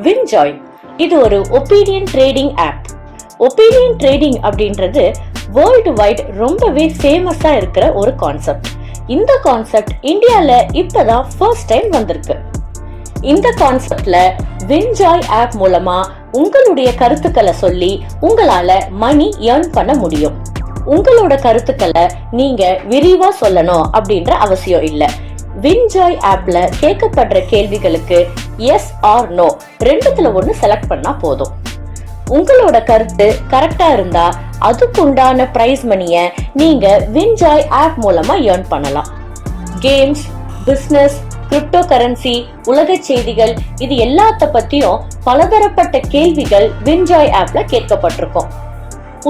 வின்ஜாய் இது ஒரு opinion trading app. Opinion trading அப்படின்றது வேர்ல்டு வைட் ரொம்பவே ஃபேமஸா இருக்கிற ஒரு கான்செப்ட். இந்த கான்செப்ட் இந்தியால இப்பதான் ஃபர்ஸ்ட் டைம் வந்திருக்கு. இந்த கான்செப்ட்ல வின்ஜாய் ஆப் மூலமா உங்களுடைய கருத்துக்களை சொல்லி உங்களால மணி ஏர்ன் பண்ண முடியும். உங்களோட கருத்துக்களை நீங்க விரிவா சொல்லணும் அப்படின்ற அவசியம் இல்ல. வின்ஜாய் ஆப்ல கேட்கப்படுற கேள்விகளுக்கு எஸ் ஆர் நோ ரெண்டுத்துல ஒண்ணு செலக்ட் பண்ணா போதும். உங்களோட கருத்து கரெக்டா இருந்தா அதுக்குண்டான பிரைஸ் மணிய நீங்க வின்ஜாய் ஆப் மூலமா ஏர்ன் பண்ணலாம். கேம்ஸ், பிசினஸ், கிரிப்டோ கரன்சி, உலக செய்திகள் இது எல்லாத்த பத்தியும் பலதரப்பட்ட கேள்விகள் வின்ஜாய் ஆப்ல கேட்கப்பட்டிருக்கும்.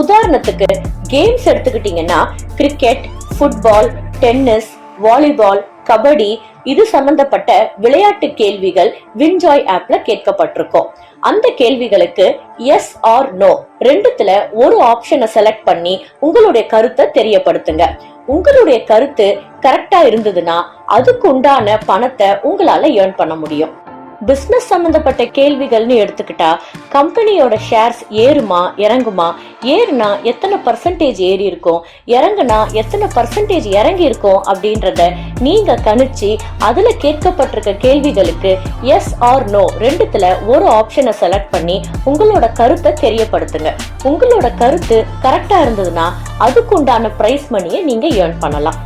உதாரணத்துக்கு கேம்ஸ் எடுத்துக்கிட்டீங்கன்னா cricket, football, tennis, volleyball, kabaddi இது சம்பந்தப்பட்ட விளையாட்டு கேள்விகள் வின்ஜாய் ஆப்ல கேட்கப்பட்டிருக்கும். அந்த கேள்விகளுக்கு எஸ் ஆர் நோ ரெண்டுத்துல ஒரு ஆப்ஷனை செலக்ட் பண்ணி உங்களுடைய கருத்தை தெரியப்படுத்துங்க. உங்களுடைய கருத்து கரெக்டா இருந்ததுன்னா அதுக்கு உண்டான பணத்தை உங்களால ஏர்ன் பண்ண முடியும். பிசினஸ் சம்பந்தப்பட்ட கேள்விகள்னு எடுத்துக்கிட்டா கம்பெனியோட ஷேர்ஸ் ஏறுமா இறங்குமா, ஏறுனா எத்தனை பர்சன்டேஜ் ஏறி இருக்கும், இறங்குனா எத்தனை பர்சன்டேஜ் இறங்கி இருக்கும் அப்படின்றத நீங்க கணிச்சு அதுல கேட்கப்பட்டிருக்க கேள்விகளுக்கு எஸ் ஆர் நோ ரெண்டுத்துல ஒரு ஆப்ஷனை செலக்ட் பண்ணி உங்களோட கருத்தை தெரியப்படுத்துங்க. உங்களோட கருத்து கரெக்டா இருந்ததுன்னா அதுக்கு உண்டான பிரைஸ் மணியை நீங்க ஏர்ன் பண்ணலாம்.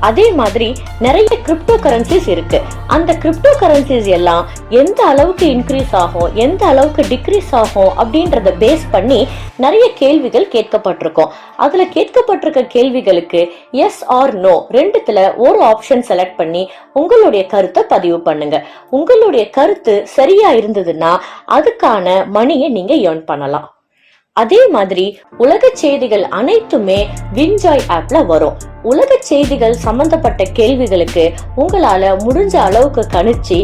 அதே மாதிரி நிறைய கிரிப்டோ கரன்சிஸ் இருக்கு. அந்த கிரிப்டோ கரன்சிஸ் எல்லாம் எந்த அளவுக்கு இன்க்ரீஸ் ஆகும், எந்த அளவுக்கு டிக்ரீஸ் ஆகும் அப்படின்றத பேஸ் பண்ணி நிறைய கேள்விகள் கேட்கப்பட்டிருக்கும். அதுல கேட்கப்பட்டிருக்க கேள்விகளுக்கு எஸ் ஆர் நோ ரெண்டுத்துல ஒரு ஆப்ஷன் செலக்ட் பண்ணி உங்களுடைய கருத்தை பதிவு பண்ணுங்க. உங்களுடைய கருத்து சரியா இருந்ததுன்னா அதுக்கான மணியை நீங்க ஏர்ன் பண்ணலாம். அதே மாதிரி உலக செய்திகள் அனைத்துமே வின்ஜாய் ஆப்ல வரும். உலக செய்திகள் சம்பந்தப்பட்ட கேள்விகளுக்கு உங்களால முடிஞ்ச அளவுக்கு கணிச்சு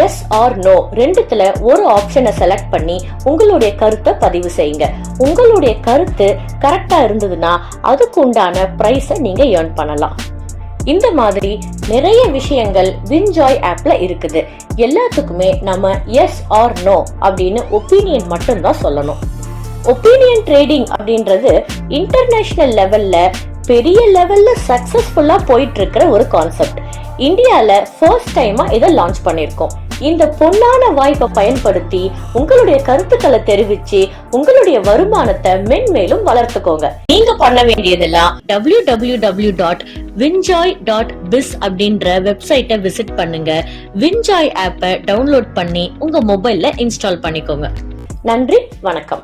எஸ் ஆர் நோ ரெண்டுத்துல ஒரு ஆப்ஷனை செலக்ட் பண்ணி உங்களுடைய கருத்தை பதிவு செய்யுங்க. உங்களுடைய கருத்து கரெக்டா இருந்ததுன்னா அதுக்கு உண்டான பிரைஸை நீங்க ஏர்ன் பண்ணலாம். இந்த மாதிரி நிறைய விஷயங்கள் வின்ஜாய் ஆப்ல இருக்குது. எல்லாத்துக்குமே நம்ம எஸ் ஆர் நோ அப்படின்னு ஒப்பீனியன் மட்டும்தான் சொல்லணும். ஒப்பீனியன் ட்ரேடிங் அப்படின்றது இன்டர்நேஷனல் லெவல்ல பெரிய லெவல்ல சக்சஸ்ஃபுல்லா போயிட்டு இருக்கிற ஒரு கான்செப்ட். இந்தியால ஃபர்ஸ்ட் டைமா இதை லான்ச் பண்ணிருக்கோம். இந்த பொன்னான வாய்ப்பை பயன்படுத்தி உங்களுடைய கருத்துக்களை தெரிவிச்சு உங்களுடைய வருமானத்தை மென்மேலும் வளர்த்துக்கோங்க. நீங்க பண்ண வேண்டியதெல்லாம் www.winjoy.biz அப்படின்ற வெப்சைட்டை விசிட் பண்ணுங்க. வின்ஜாய் ஆப்பை டவுன்லோட் பண்ணி உங்க மொபைல்ல இன்ஸ்டால் பண்ணிக்கோங்க. நன்றி, வணக்கம்.